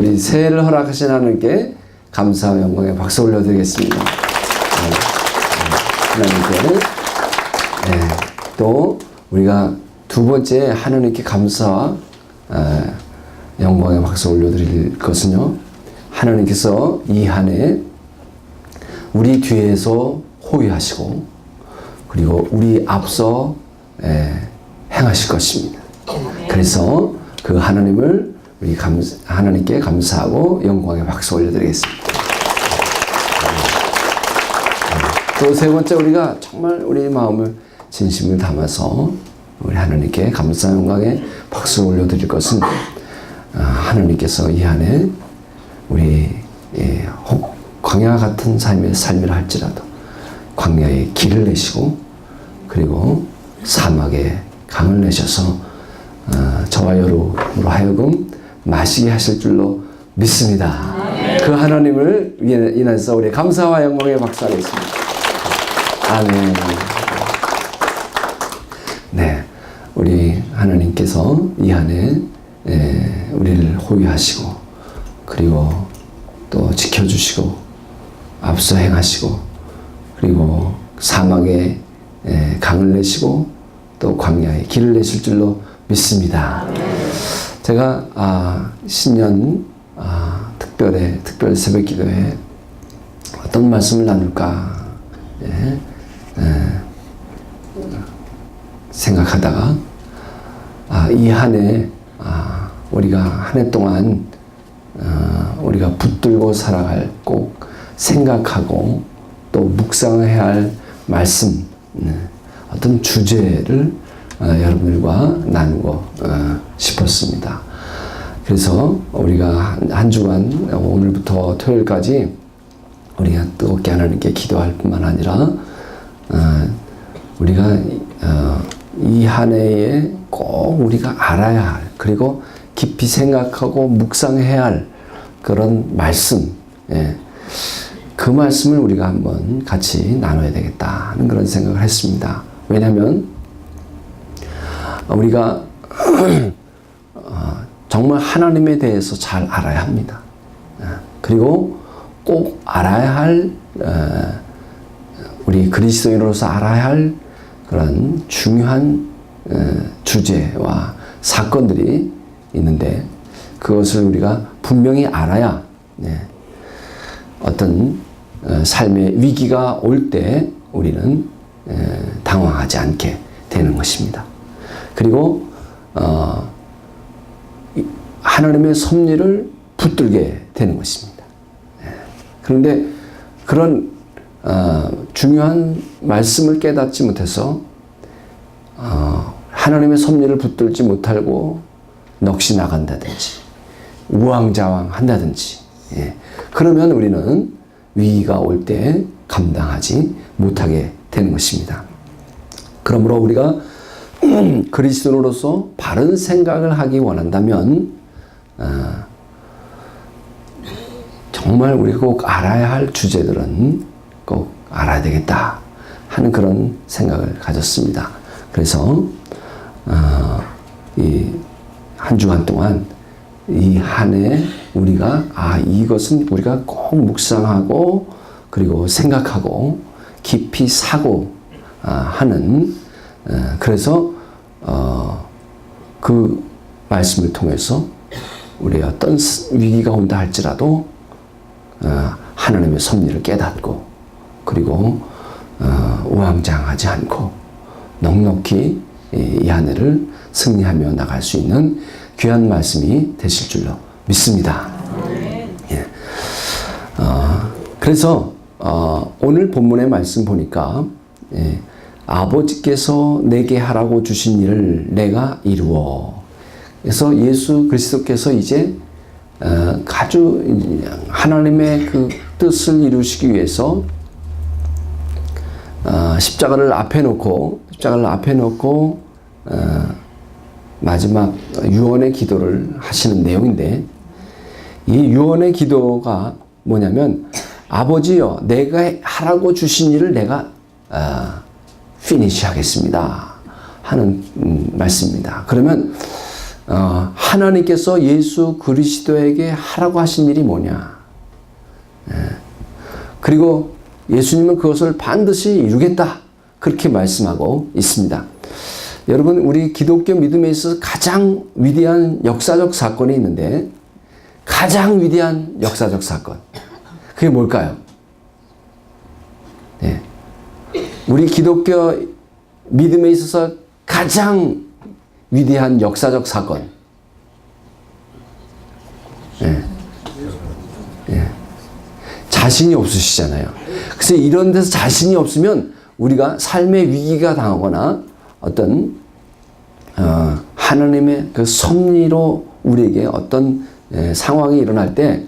우리 새해를 허락하신 하나님께 감사와 영광의 박수 올려드리겠습니다. 하나님께 또 우리가 두 번째 하나님께 감사와 영광의 박수 올려드릴 것은요, 하나님께서 이 한 해 우리 뒤에서 호위하시고 그리고 우리 앞서 행하실 것입니다. 그래서 그 하나님을 우리 하나님께 감사하고 영광의 박수 올려드리겠습니다. 또 세 번째, 우리가 정말 우리 마음을 진심을 담아서 우리 하나님께 감사 영광의 박수 올려드릴 것은 하나님께서 이 안에 우리 광야 같은 삶이라 할지라도 광야에 길을 내시고 그리고 사막에 강을 내셔서 저와 여러분으로 하여금 마시게 하실 줄로 믿습니다. 그 하나님을 인해서 우리 감사와 영광의 박수하겠습니다. 아멘. 네, 우리 하나님께서 이 한 해 우리를 호위하시고 그리고 또 지켜주시고 앞서 행하시고 그리고 사막에 강을 내시고 또 광야에 길을 내실 줄로 믿습니다. 제가 신년 특별 새벽 기도에 어떤 말씀을 나눌까 생각하다가 이 한 해 우리가 한 해 동안 우리가 붙들고 살아갈 꼭 생각하고 또 묵상해야 할 말씀, 어떤 주제를 여러분들과 나누고 싶었습니다. 그래서 우리가 한 주간 오늘부터 토요일까지 우리가 뜨겁게 하나님께 기도할 뿐만 아니라 우리가 이 한 해에 꼭 우리가 알아야 할 그리고 깊이 생각하고 묵상해야 할 그런 말씀, 그 말씀을 우리가 한번 같이 나눠야 되겠다 하는 그런 생각을 했습니다. 왜냐하면 우리가 정말 하나님에 대해서 잘 알아야 합니다. 그리고 꼭 알아야 할 우리 그리스도인으로서 알아야 할 그런 중요한 주제와 사건들이 있는데 그것을 우리가 분명히 알아야 어떤 삶의 위기가 올 때 우리는 당황하지 않게 되는 것입니다. 그리고 하나님의 섭리를 붙들게 되는 것입니다. 그런데 그런 중요한 말씀을 깨닫지 못해서 하나님의 섭리를 붙들지 못하고 넋이 나간다든지 우왕좌왕한다든지 그러면 우리는 위기가 올 때 감당하지 못하게 되는 것입니다. 그러므로 우리가 그리스도인으로서 바른 생각을 하기 원한다면 정말 우리가 꼭 알아야 할 주제들은 꼭 알아야 되겠다 하는 그런 생각을 가졌습니다. 그래서 이 한 주간 동안 이 한 해 우리가 이것은 우리가 꼭 묵상하고 그리고 생각하고 깊이 사고 하는 그래서 그 말씀을 통해서 우리 어떤 위기가 온다 할지라도 하나님의 섭리를 깨닫고 그리고 우왕좌왕하지 않고 넉넉히 이 한 해를 승리하며 나갈 수 있는 귀한 말씀이 되실 줄로 믿습니다. 예. 그래서 오늘 본문의 말씀 보니까 아버지께서 내게 하라고 주신 일을 내가 이루어. 그래서 예수 그리스도께서 이제 아주 하나님의 그 뜻을 이루시기 위해서 십자가를 앞에 놓고 마지막 유언의 기도를 하시는 내용인데 이 유언의 기도가 뭐냐면 아버지여 내가 하라고 주신 일을 내가 피니시 하겠습니다 하는 말씀입니다. 그러면 하나님께서 예수 그리스도에게 하라고 하신 일이 뭐냐. 그리고 예수님은 그것을 반드시 이루겠다. 그렇게 말씀하고 있습니다. 여러분, 우리 기독교 믿음에 있어서 가장 위대한 역사적 사건이 있는데, 가장 위대한 역사적 사건. 그게 뭘까요? 네. 우리 기독교 믿음에 있어서 가장 위대한 역사적 사건. 네. 네. 자신이 없으시잖아요. 그래서 이런 데서 자신이 없으면 우리가 삶의 위기가 당하거나 어떤 하나님의 그 섭리로 우리에게 어떤 상황이 일어날 때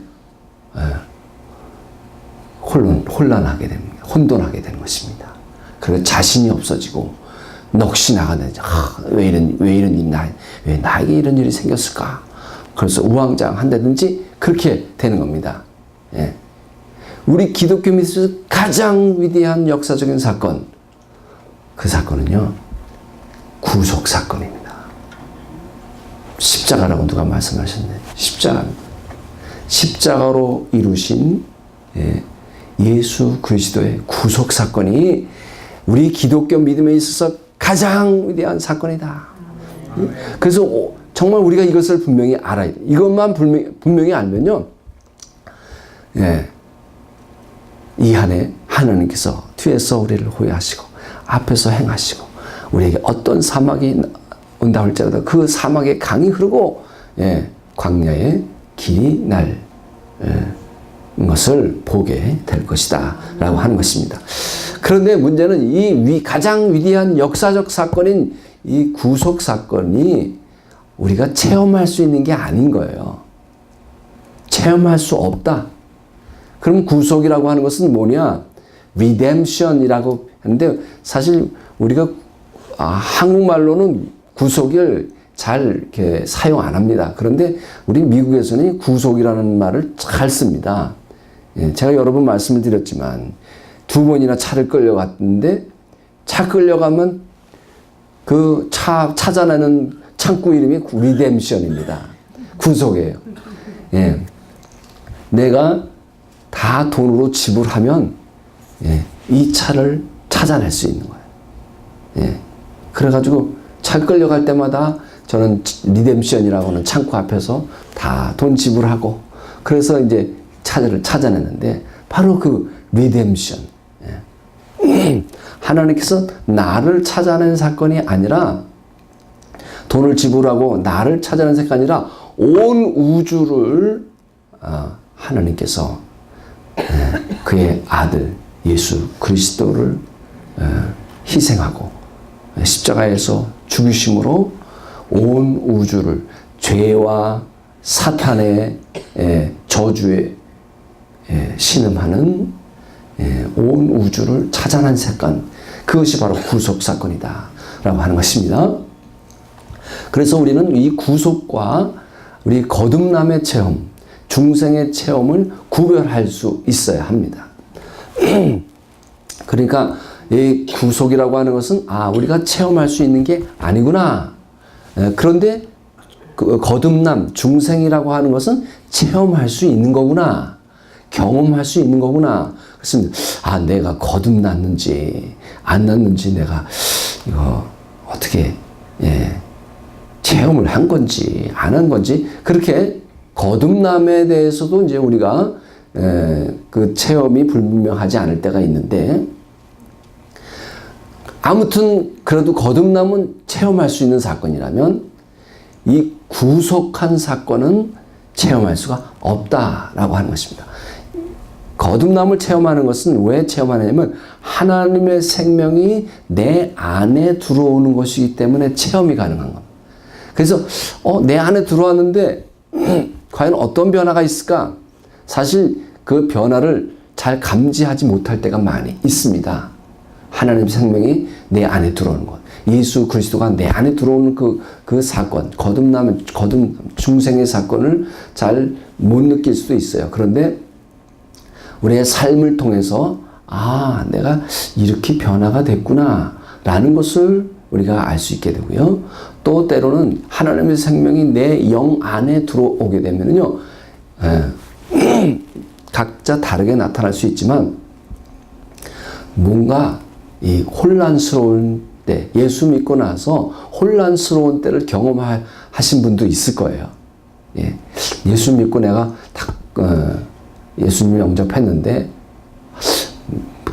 혼란하게 됩니다. 혼돈하게 되는 것입니다. 그리고 자신이 없어지고 넋이 나가는, 왜 이런 일이 왜 나에게 이런 일이 생겼을까? 그래서 우왕좌왕한다든지 그렇게 되는 겁니다. 예. 우리 기독교 믿음에서 가장 위대한 역사적인 사건, 그 사건은요, 구속 사건입니다. 십자가라고 누가 말씀하셨네. 십자가입니다. 십자가로 이루신 예수 그리스도의 구속 사건이 우리 기독교 믿음에 있어서 가장 위대한 사건이다. 그래서 정말 우리가 이것을 분명히 알아야 돼. 이것만 분명히 알면요, 이 한해 하나님께서 뒤에서 우리를 호위하시고 앞에서 행하시고 우리에게 어떤 사막이 온다 할지라도 그 사막에 강이 흐르고 광야의 길이 날 것을 보게 될 것이다 라고 하는 것입니다. 그런데 문제는 이 가장 위대한 역사적 사건인 이 구속 사건이 우리가 체험할 수 있는 게 아닌 거예요. 체험할 수 없다. 그럼 구속이라고 하는 것은 뭐냐? redemption이라고 하는데, 사실 우리가 한국말로는 구속을 잘 이렇게 사용 안 합니다. 그런데 우리 미국에서는 구속이라는 말을 잘 씁니다. 제가 여러 번 말씀을 드렸지만 2번이나 차를 끌려갔는데, 차 끌려가면 그 차 찾아내는 창구 이름이 리뎀션입니다. 구속이에요. 내가 다 돈으로 지불하면 이 차를 찾아낼 수 있는 거예요. 그래가지고 차 끌려갈 때마다 저는 리뎀션이라고 하는 창구 앞에서 다 돈 지불하고, 그래서 이제 차를 찾아내는데, 바로 그 리뎀션. 하나님께서 나를 찾아낸 사건이 아니라, 돈을 지불하고 나를 찾아낸 사건이 아니라 온 우주를 하나님께서 그의 아들 예수 그리스도를 희생하고 십자가에서 죽으심으로 온 우주를 죄와 사탄의 저주에 신음하는 온 우주를 찾아낸 사건, 그것이 바로 구속 사건이다 라고 하는 것입니다. 그래서 우리는 이 구속과 우리 거듭남의 체험, 중생의 체험을 구별할 수 있어야 합니다. 그러니까 이 구속이라고 하는 것은 우리가 체험할 수 있는 게 아니구나. 그런데 그 거듭남, 중생이라고 하는 것은 체험할 수 있는 거구나. 경험할 수 있는 거구나. 그래서 내가 거듭났는지 안 났는지 내가 이거 어떻게 체험을 한 건지 안 한 건지, 그렇게 거듭남에 대해서도 이제 우리가 그 체험이 불분명하지 않을 때가 있는데, 아무튼 그래도 거듭남은 체험할 수 있는 사건이라면 이 구속한 사건은 체험할 수가 없다라고 하는 것입니다. 거듭남을 체험하는 것은 왜 체험하냐면 하나님의 생명이 내 안에 들어오는 것이기 때문에 체험이 가능한 겁니다. 그래서 내 안에 들어왔는데 과연 어떤 변화가 있을까? 사실 그 변화를 잘 감지하지 못할 때가 많이 있습니다. 하나님의 생명이 내 안에 들어오는 것, 예수 그리스도가 내 안에 들어오는 그 사건, 거듭남 중생의 사건을 잘 못 느낄 수도 있어요. 그런데 우리의 삶을 통해서 내가 이렇게 변화가 됐구나 라는 것을 우리가 알 수 있게 되고요. 또 때로는 하나님의 생명이 내 영 안에 들어오게 되면요, 각자 다르게 나타날 수 있지만 뭔가 이 혼란스러운 때, 예수 믿고 나서 혼란스러운 때를 경험하신 분도 있을 거예요. 예. 예수 믿고 내가 딱 예수님을 영접했는데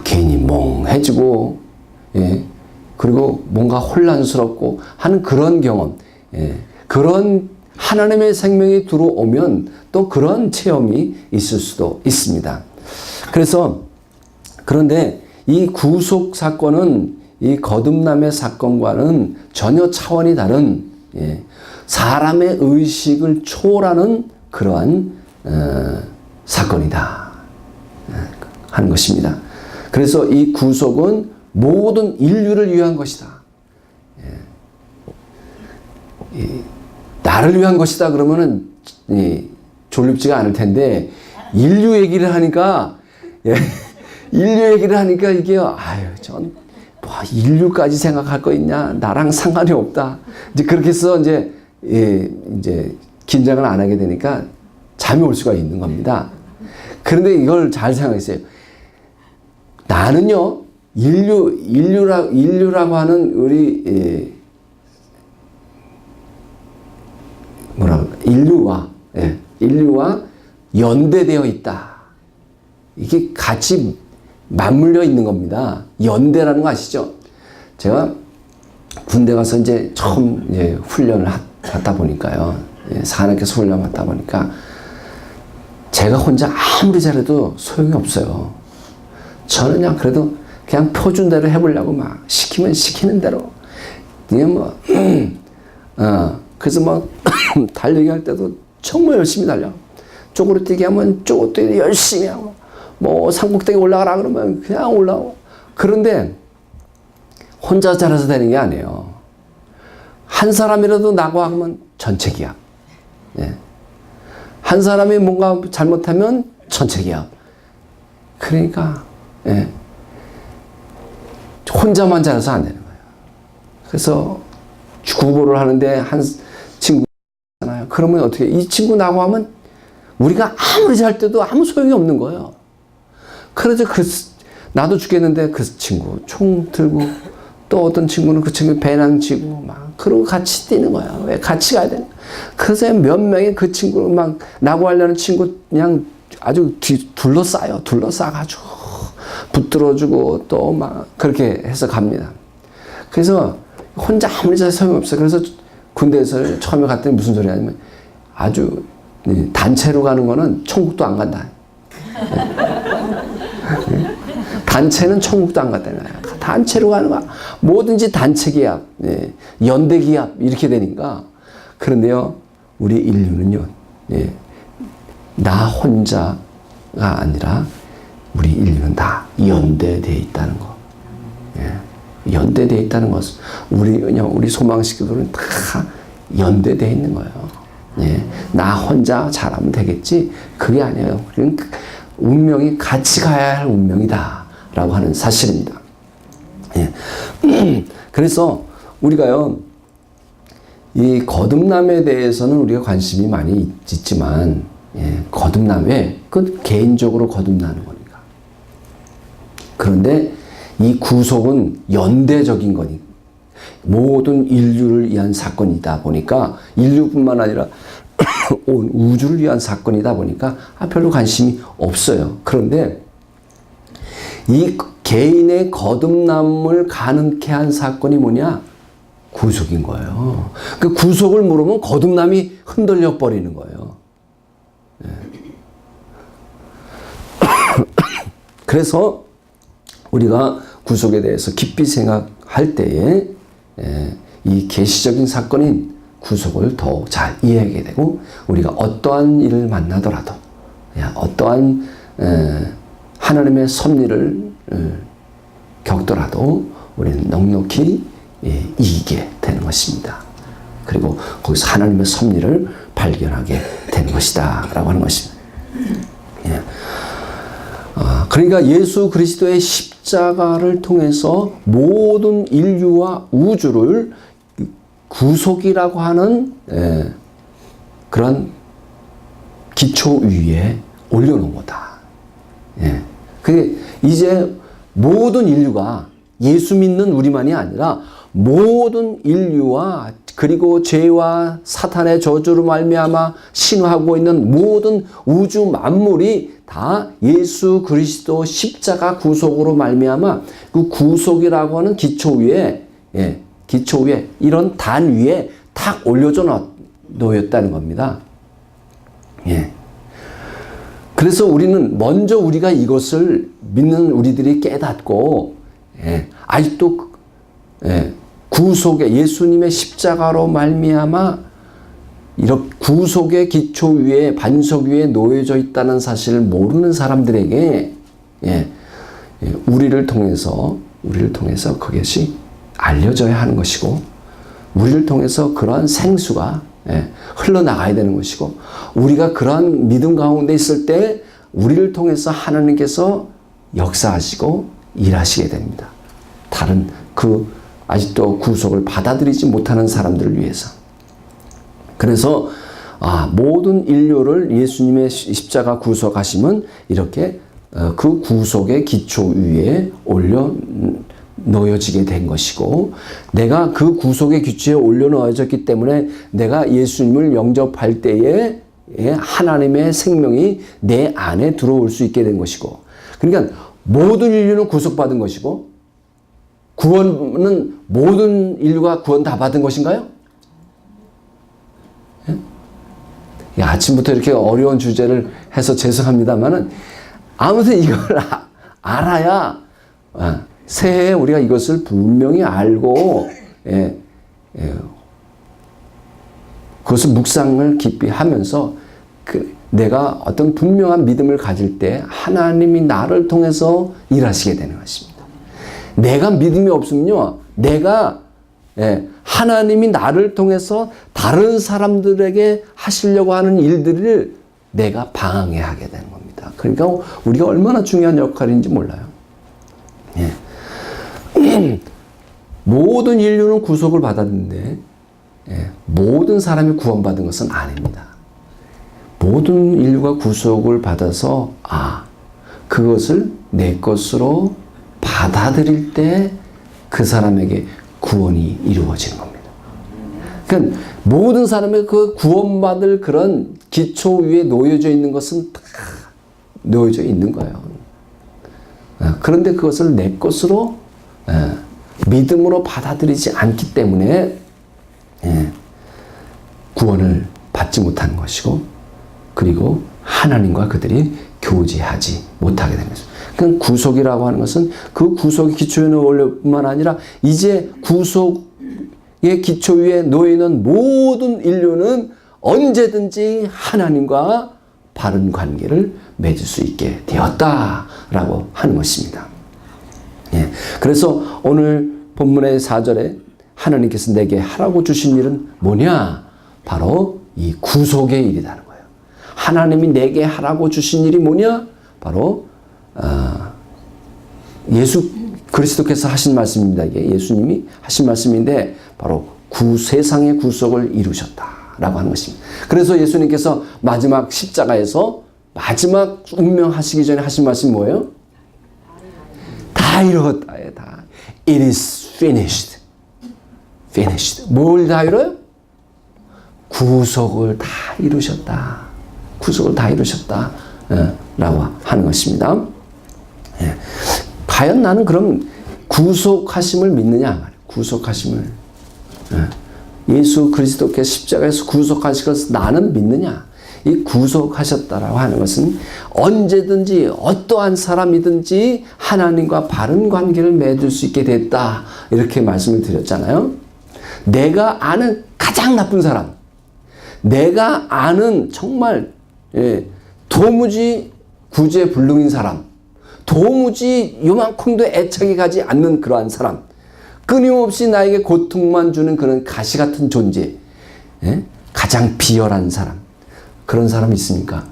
괜히 멍해지고, 예. 그리고 뭔가 혼란스럽고 하는 그런 경험, 예. 그런 하나님의 생명이 들어오면 또 그런 체험이 있을 수도 있습니다. 그런데 이 구속 사건은 이 거듭남의 사건과는 전혀 차원이 다른, 예, 사람의 의식을 초월하는 그러한 사건이다 하는 것입니다. 그래서 이 구속은 모든 인류를 위한 것이다. 예. 나를 위한 것이다 그러면은 졸립지가 않을 텐데, 인류 얘기를 하니까, 예, 인류 얘기를 하니까 이게 전 뭐 인류까지 생각할 거 있냐, 나랑 상관이 없다. 이제 그렇게 해서 이제 긴장을 안 하게 되니까 잠이 올 수가 있는 겁니다. 그런데 이걸 잘 생각했어요. 나는요, 인류라고 하는 우리 인류와 연대되어 있다. 이게 같이 맞물려 있는 겁니다. 연대라는 거 아시죠? 제가 군대 가서 이제 처음 훈련을 받다 보니까요. 사관학교에서 훈련 받다 보니까 제가 혼자 아무리 잘해도 소용이 없어요. 저는 그냥 그래도 그냥 표준대로 해보려고 막 시키면 시키는 대로. 그냥 그래서 막 달리기 할 때도 정말 열심히 달려. 쪼그리뛰기 하면 쪼그리뛰기 열심히 하고, 뭐 산꼭대기 올라가라 그러면 그냥 올라오고. 그런데 혼자 잘해서 되는 게 아니에요. 한 사람이라도 나고 하면 전체 기합. 예. 한 사람이 뭔가 잘못하면 전체 기합. 그러니까 예. 혼자만 잘해서 안 되는 거예요. 그래서 구보를 하는데 한 친구 있잖아요. 그러면 어떻게, 이 친구 나고 하면 우리가 아무리 잘 때도 아무 소용이 없는 거예요. 그래서 나도 죽겠는데 그 친구 총 들고, 또 어떤 친구는 그 친구 배낭 지고 막 그러고 같이 뛰는 거야. 왜 같이 가야 되나? 그래서 몇 명이 그 친구 막 나고 하려는 친구 그냥 아주 둘러싸요. 둘러싸가지고 붙들어주고 또 막 그렇게 해서 갑니다. 그래서 혼자 아무리 잘 소용없어요. 그래서 군대에서 처음에 갔더니 무슨 소리 하냐면, 아주 단체로 가는 거는 천국도 안 간다. 단체는 천국도 안 간다는 거야. 단체로 가는 거야. 뭐든지 단체 기합, 연대 기합 이렇게 되니까. 그런데요, 우리 인류는요, 나 혼자가 아니라 우리 인류는 다 연대되어 있다는 거. 연대되어 있다는 것은 우리 소망식구들은 다 연대되어 있는 거예요. 나 혼자 잘하면 되겠지? 그게 아니에요. 운명이 같이 가야 할 운명이다 라고 하는 사실입니다. 그래서 우리가요, 이 거듭남에 대해서는 우리가 관심이 많이 있지만, 거듭남에 그 개인적으로 거듭나는 거니까. 그런데 이 구속은 연대적인 거니까, 모든 인류를 위한 사건이다 보니까, 인류뿐만 아니라 온 우주를 위한 사건이다 보니까 별로 관심이 없어요. 그런데 이 개인의 거듭남을 가능케 한 사건이 뭐냐? 구속인 거예요. 그 구속을 모르면 거듭남이 흔들려 버리는 거예요. 그래서 우리가 구속에 대해서 깊이 생각할 때에 이 계시적인 사건인 구속을 더 잘 이해하게 되고, 우리가 어떠한 일을 만나더라도, 어떠한 하나님의 섭리를 겪더라도 우리는 넉넉히 이기게 되는 것입니다. 그리고 거기서 하나님의 섭리를 발견하게 되는 것이다 라고 하는 것입니다. 그러니까 예수 그리스도의 십자가를 통해서 모든 인류와 우주를 구속이라고 하는 그런 기초 위에 올려놓은 거다. 그게 이제 모든 인류가 예수 믿는 우리만이 아니라 모든 인류와 그리고 죄와 사탄의 저주로 말미암아 신화하고 있는 모든 우주 만물이 다 예수 그리스도 십자가 구속으로 말미암아 그 구속이라고 하는 기초 위에 이런 단 위에 탁 올려져 놓였다는 겁니다. 그래서 우리는 먼저 우리가 이것을 믿는 우리들이 깨닫고 아직도 구속의 예수님의 십자가로 말미암아 이렇게 구속의 기초 위에 반석 위에 놓여져 있다는 사실을 모르는 사람들에게 우리를 통해서 그것이 알려져야 하는 것이고 우리를 통해서 그러한 생수가 흘러나가야 되는 것이고 우리가 그러한 믿음 가운데 있을 때 우리를 통해서 하나님께서 역사하시고 일하시게 됩니다. 다른 아직도 구속을 받아들이지 못하는 사람들을 위해서. 그래서 모든 인류를 예수님의 십자가 구속하심은 이렇게 그 구속의 기초 위에 올려 놓여지게 된 것이고 내가 그 구속의 기초에 올려 놓여졌기 때문에 내가 예수님을 영접할 때에 하나님의 생명이 내 안에 들어올 수 있게 된 것이고 그러니까 모든 인류는 구속받은 것이고 구원은 모든 인류가 구원 다 받은 것인가요? 아침부터 이렇게 어려운 주제를 해서 죄송합니다만은 아무튼 이걸 알아야 새해에 우리가 이것을 분명히 알고 그것을 묵상을 깊이 하면서 내가 어떤 분명한 믿음을 가질 때 하나님이 나를 통해서 일하시게 되는 것입니다. 내가 믿음이 없으면요, 하나님이 나를 통해서 다른 사람들에게 하시려고 하는 일들을 내가 방해하게 되는 겁니다. 그러니까 우리가 얼마나 중요한 역할인지 몰라요. 모든 인류는 구속을 받았는데 모든 사람이 구원받은 것은 아닙니다. 모든 인류가 구속을 받아서 그것을 내 것으로 받아들일 때 그 사람에게 구원이 이루어지는 겁니다. 그러니까 모든 사람의 그 구원받을 그런 기초 위에 놓여져 있는 것은 다 놓여져 있는 거예요. 그런데 그것을 내 것으로 믿음으로 받아들이지 않기 때문에 구원을 받지 못하는 것이고 그리고 하나님과 그들이 교제하지 못하게 되는 것입니다. 그러니까 구속이라고 하는 것은 그 구속의 기초에 놓을 뿐만 아니라 이제 구속의 기초 위에 놓이는 모든 인류는 언제든지 하나님과 바른 관계를 맺을 수 있게 되었다라고 하는 것입니다. 그래서 오늘 본문의 4절에 하나님께서 내게 하라고 주신 일은 뭐냐? 바로 이 구속의 일이라는 거예요. 하나님이 내게 하라고 주신 일이 뭐냐? 바로 예수 그리스도께서 하신 말씀입니다. 이게 예수님이 하신 말씀인데 바로 세상의 구속을 이루셨다라고 하는 것입니다. 그래서 예수님께서 마지막 십자가에서 마지막 운명하시기 전에 하신 말씀이 뭐예요? 다 이루었다. 다. It is finished. finished. 뭘 다 이뤄요? 구속을 다 이루셨다. 구속을 다 이루셨다. 라고 하는 것입니다. 과연 나는 그럼 구속하심을 믿느냐? 구속하심을. 예수 그리스도께서 십자가에서 구속하신 것을 나는 믿느냐? 이 구속하셨다라고 하는 것은 언제든지 어떠한 사람이든지 하나님과 바른 관계를 맺을 수 있게 됐다. 이렇게 말씀을 드렸잖아요. 내가 아는 가장 나쁜 사람, 내가 아는 정말 도무지 구제불능인 사람, 도무지 요만큼도 애착이 가지 않는 그러한 사람, 끊임없이 나에게 고통만 주는 그런 가시 같은 존재, 가장 비열한 사람, 그런 사람 있습니까?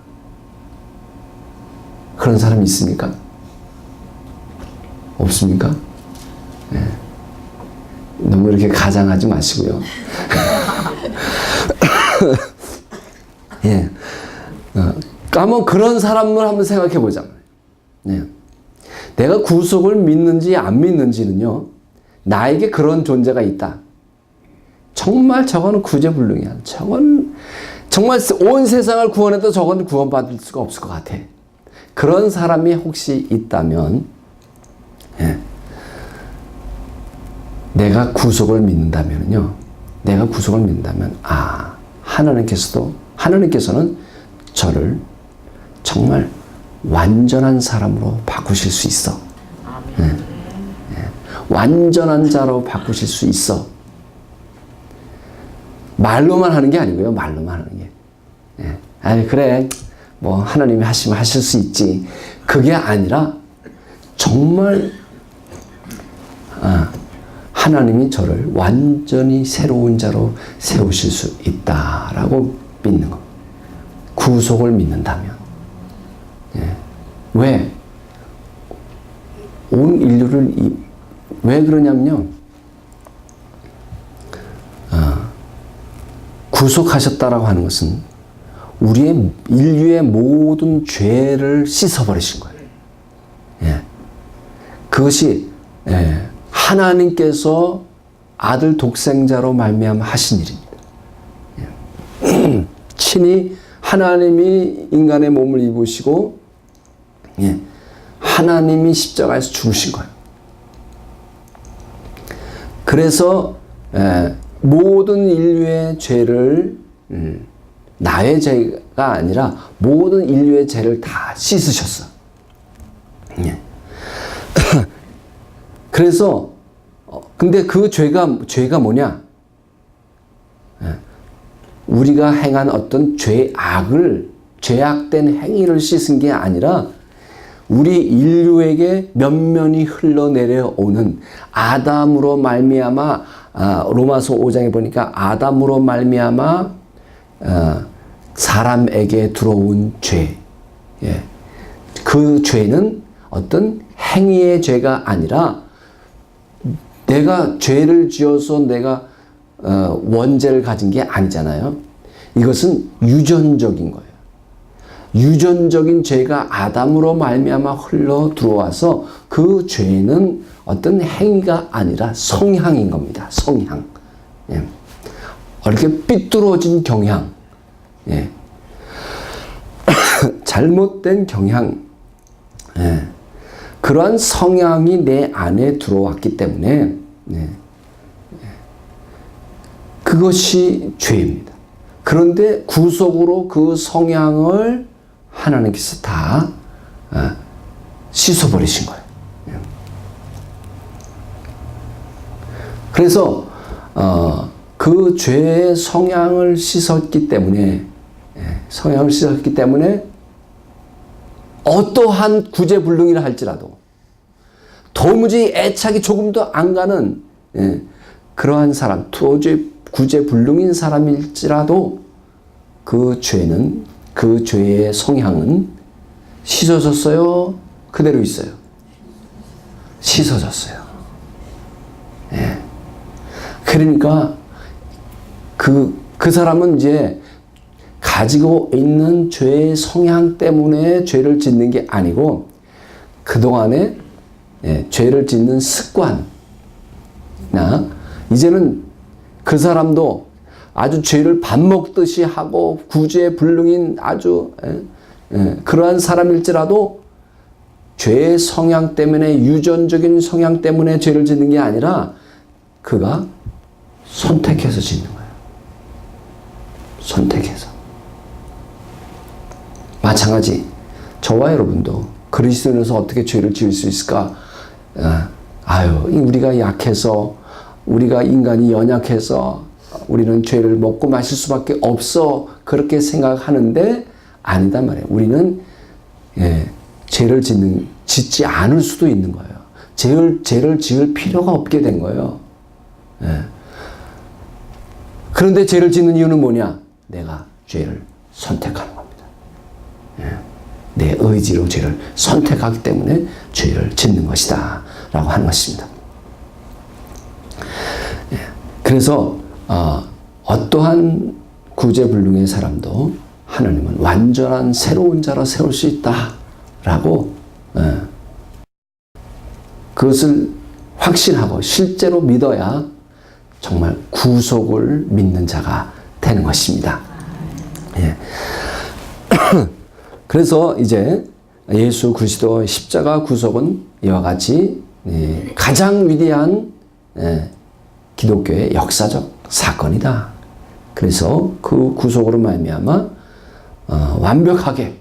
그런 사람 있습니까? 없습니까? 예. 너무 이렇게 가장하지 마시고요. 예. 한번 그런 사람을 한번 생각해 보자. 예. 내가 구속을 믿는지 안 믿는지는요, 나에게 그런 존재가 있다. 정말 저거는 구제불능이야. 저건 정말 온 세상을 구원해도 저건 구원받을 수가 없을 것 같아. 그런 사람이 혹시 있다면, 예. 내가 구속을 믿는다면요, 내가 구속을 믿는다면, 하나님께서는 저를 정말 완전한 사람으로 바꾸실 수 있어. 예. 예. 완전한 자로 바꾸실 수 있어. 말로만 하는 게 아니고요. 말로만 하는 게. 예. 아니, 그래. 뭐, 하나님이 하시면 하실 수 있지. 그게 아니라, 정말, 하나님이 저를 완전히 새로운 자로 세우실 수 있다라고 믿는 것. 구속을 믿는다면. 예. 왜? 온 인류를, 왜 그러냐면요. 구속하셨다라고 하는 것은 우리의 인류의 모든 죄를 씻어버리신 거예요. 예. 그것이, 예. 하나님께서 아들 독생자로 말미암아 하신 일입니다. 예. 친히 하나님이 인간의 몸을 입으시고, 예. 하나님이 십자가에서 죽으신 거예요. 그래서 모든 인류의 죄를, 나의 죄가 아니라 모든 인류의 죄를 다 씻으셨어. 예. 그래서 근데 그 죄가 뭐냐? 우리가 행한 어떤 죄악된 행위를 씻은 게 아니라 우리 인류에게 면면이 흘러내려오는 아담으로 말미암아, 로마서 5장에 보니까 아담으로 말미암아 사람에게 들어온 죄. 예. 그 죄는 어떤 행위의 죄가 아니라 내가 죄를 지어서 내가 원죄를 가진 게 아니잖아요. 이것은 유전적인 거예요. 유전적인 죄가 아담으로 말미암아 흘러 들어와서 그 죄는 어떤 행위가 아니라 성향인 겁니다. 성향. 예. 이렇게 삐뚤어진 경향. 예. 잘못된 경향. 예. 그러한 성향이 내 안에 들어왔기 때문에, 예. 그것이 죄입니다. 그런데 구속으로 그 성향을 하나님께서 다 씻어버리신 거예요. 그래서 그 죄의 성향을 씻었기 때문에, 어떠한 구제불능이라 할지라도 도무지 애착이 조금도 안 가는 그러한 사람, 도저히 구제불능인 사람일지라도 그 죄는, 그 죄의 성향은 씻어졌어요? 그대로 있어요? 씻어졌어요. 예. 그러니까 그 사람은 이제 가지고 있는 죄의 성향 때문에 죄를 짓는 게 아니고 그동안에 죄를 짓는 습관이나 이제는 그 사람도 아주 죄를 밥 먹듯이 하고 구제불능인 아주 그러한 사람일지라도 죄의 성향 때문에, 유전적인 성향 때문에 죄를 짓는 게 아니라 그가 선택해서 짓는 거예요. 선택해서. 마찬가지 저와 여러분도 그리스도인으로서 어떻게 죄를 지을 수 있을까? 우리가 약해서, 우리가 인간이 연약해서 우리는 죄를 먹고 마실 수밖에 없어, 그렇게 생각하는데 아니다 말이에요. 우리는 죄를 짓지 않을 수도 있는 거예요. 죄를 지을 필요가 없게 된 거예요. 그런데 죄를 짓는 이유는 뭐냐? 내가 죄를 선택하는 겁니다. 내 의지로 죄를 선택하기 때문에 죄를 짓는 것이다. 하는 것입니다. 그래서 어떠한 구제불능의 사람도 하나님은 완전한 새로운 자로 세울 수 있다라고 그것을 확신하고 실제로 믿어야 정말 구속을 믿는 자가 되는 것입니다. 예. 그래서 이제 예수 그리스도의 십자가 구속은 이와 같이 가장 위대한 기독교의 역사적 사건이다. 그래서 그 구속으로 말미암아 완벽하게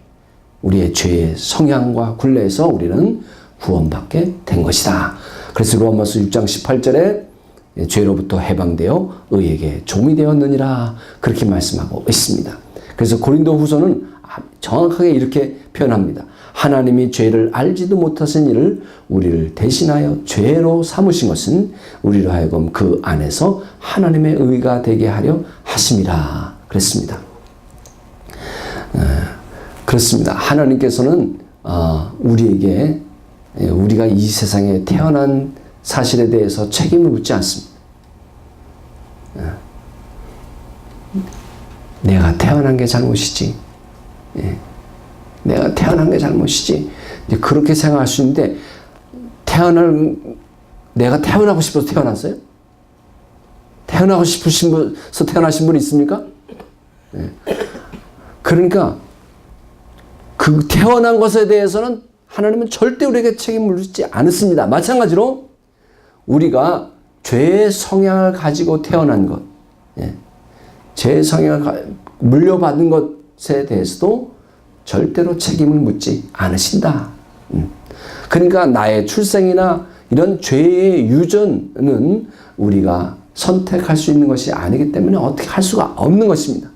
우리의 죄의 성향과 굴레에서 우리는 구원받게 된 것이다. 그래서 로마서 6장 18절에 죄로부터 해방되어 의에게 종이 되었느니라 그렇게 말씀하고 있습니다. 그래서 고린도후서는 정확하게 이렇게 표현합니다. 하나님이 죄를 알지도 못하신 이를 우리를 대신하여 죄로 삼으신 것은 우리로 하여금 그 안에서 하나님의 의가 되게 하려 하심이라 그랬습니다. 그렇습니다. 하나님께서는 우리에게 우리가 이 세상에 태어난 사실에 대해서 책임을 묻지 않습니다. 내가 태어난 게 잘못이지. 내가 태어난 게 잘못이지. 이제 그렇게 생각할 수 있는데 내가 태어나고 싶어서 태어났어요? 태어나고 싶으셔서 태어나신 분 있습니까? 그러니까 그 태어난 것에 대해서는 하나님은 절대 우리에게 책임을 묻지 않습니다. 마찬가지로 우리가 죄의 성향을 가지고 태어난 것, 죄의 성향을 물려받은 것에 대해서도 절대로 책임을 묻지 않으신다. 그러니까 나의 출생이나 이런 죄의 유전은 우리가 선택할 수 있는 것이 아니기 때문에 어떻게 할 수가 없는 것입니다.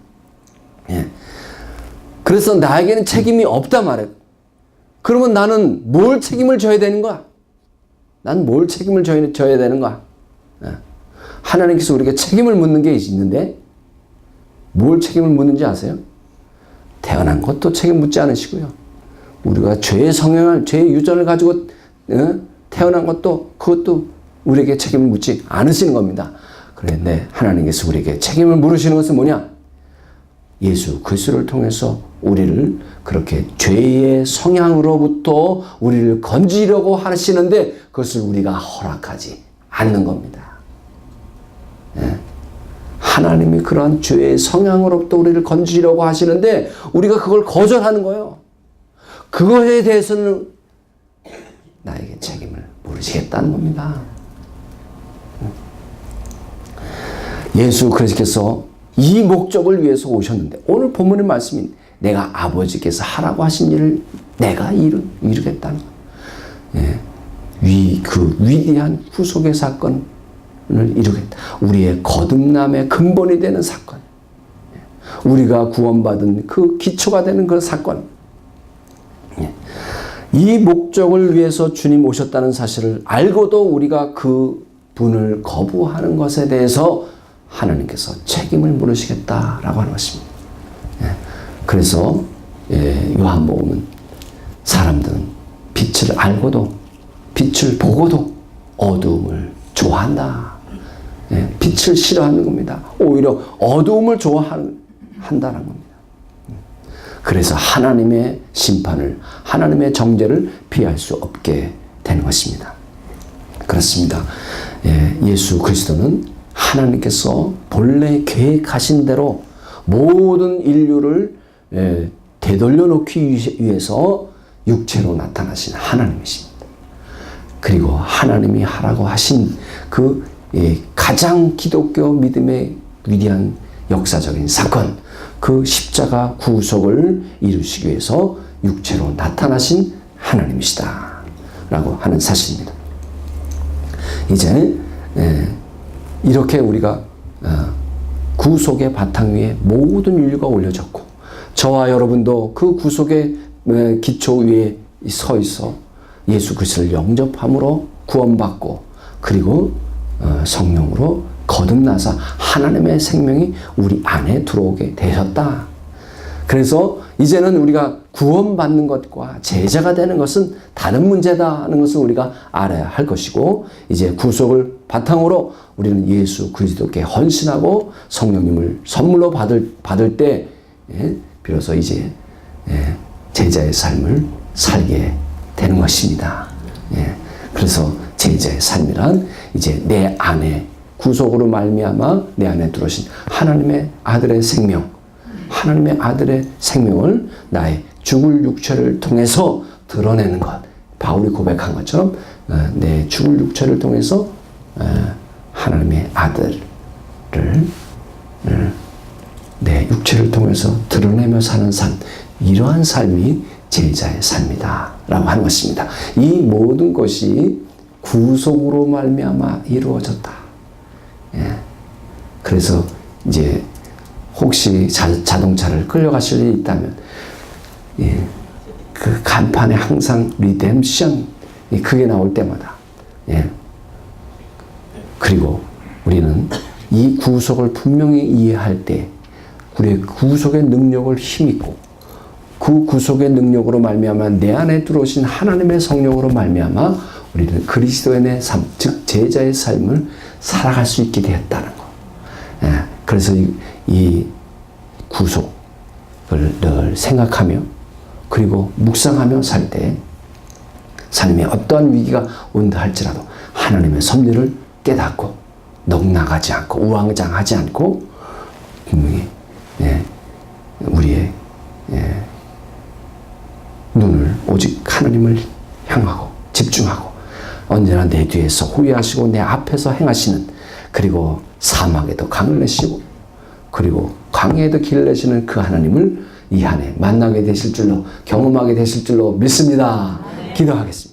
그래서 나에게는 책임이 없단 말이에요. 그러면 나는 뭘 책임을 져야 되는 거야? 난 뭘 책임을 져야 되는 거야? 하나님께서 우리에게 책임을 묻는 게 있는데 뭘 책임을 묻는지 아세요? 태어난 것도 책임 묻지 않으시고요. 우리가 죄의 성향을, 죄의 유전을 가지고 태어난 것도 그것도 우리에게 책임을 묻지 않으시는 겁니다. 그런데 하나님께서 우리에게 책임을 물으시는 것은 뭐냐? 예수 그리스도를 통해서 우리를 그렇게 죄의 성향으로부터 우리를 건지려고 하시는데 그것을 우리가 허락하지 않는 겁니다. 하나님이 그러한 죄의 성향으로부터 우리를 건지려고 하시는데 우리가 그걸 거절하는 거예요. 그거에 대해서는 나에게 책임을 물으시겠다는 겁니다. 예수 그리스도께서 이 목적을 위해서 오셨는데 오늘 본문의 말씀이 내가 아버지께서 하라고 하신 일을 내가 이루겠다는 거예요. 그 위대한 구속의 사건을 이루겠다. 우리의 거듭남의 근본이 되는 사건. 우리가 구원받은 그 기초가 되는 그 사건. 이 목적을 위해서 주님 오셨다는 사실을 알고도 우리가 그 분을 거부하는 것에 대해서 하나님께서 책임을 물으시겠다라고 하는 것입니다. 그래서 요한복음은 사람들은 빛을 알고도 빛을 보고도 어두움을 좋아한다. 빛을 싫어하는 겁니다. 오히려 어두움을 좋아한다는 겁니다. 그래서 하나님의 심판을, 하나님의 정죄를 피할 수 없게 되는 것입니다. 그렇습니다. 예수 그리스도는 하나님께서 본래 계획하신 대로 모든 인류를 되돌려 놓기 위해서 육체로 나타나신 하나님이십니다. 그리고 하나님이 하라고 하신 그 가장 기독교 믿음의 위대한 역사적인 사건, 그 십자가 구속을 이루시기 위해서 육체로 나타나신 하나님이시다 라고 하는 사실입니다. 이제 이렇게 우리가 구속의 바탕 위에 모든 인류가 올려졌고 저와 여러분도 그 구속의 기초 위에 서 있어 예수 그리스도를 영접함으로 구원받고 그리고 성령으로 거듭나서 하나님의 생명이 우리 안에 들어오게 되셨다. 그래서 이제는 우리가 구원받는 것과 제자가 되는 것은 다른 문제다 하는 것을 우리가 알아야 할 것이고, 이제 구속을 바탕으로 우리는 예수 그리스도께 헌신하고 성령님을 선물로 받을 때 비로소 이제 제자의 삶을 살게 되는 것입니다. 그래서 제자의 삶이란 이제 내 안에 구속으로 말미암아 내 안에 들어오신 하나님의 아들의 생명, 하나님의 아들의 생명을 나의 죽을 육체를 통해서 드러내는 것. 바울이 고백한 것처럼 내 죽을 육체를 통해서 하나님의 아들을 내 육체를 통해서 드러내며 사는 삶, 이러한 삶이 제자의 삶이다 라고 하는 것입니다. 이 모든 것이 구속으로 말미암아 이루어졌다. 그래서 이제 혹시 자동차를 끌려가실 일이 있다면 그 간판에 항상 리뎀션 그게 나올 때마다 그리고 우리는 이 구속을 분명히 이해할 때 우리의 구속의 능력을 힘입고 그 구속의 능력으로 말미암아 내 안에 들어오신 하나님의 성령으로 말미암아 우리는 그리스도인의 삶, 즉 제자의 삶을 살아갈 수 있게 되었다는 것. 그래서 이 구속을 늘 생각하며 그리고 묵상하며 살 때 삶에 어떠한 위기가 온다 할지라도 하나님의 섭리를 깨닫고 넉나가지 않고 우왕좌왕하지 않고 분명히 우리의 눈을 오직 하나님을 향하고 집중하고 언제나 내 뒤에서 호위하시고 내 앞에서 행하시는, 그리고 사막에도 강을 내시고 그리고 광야에도 길을 내시는 그 하나님을 이 한 해 만나게 되실 줄로, 경험하게 되실 줄로 믿습니다. 기도하겠습니다.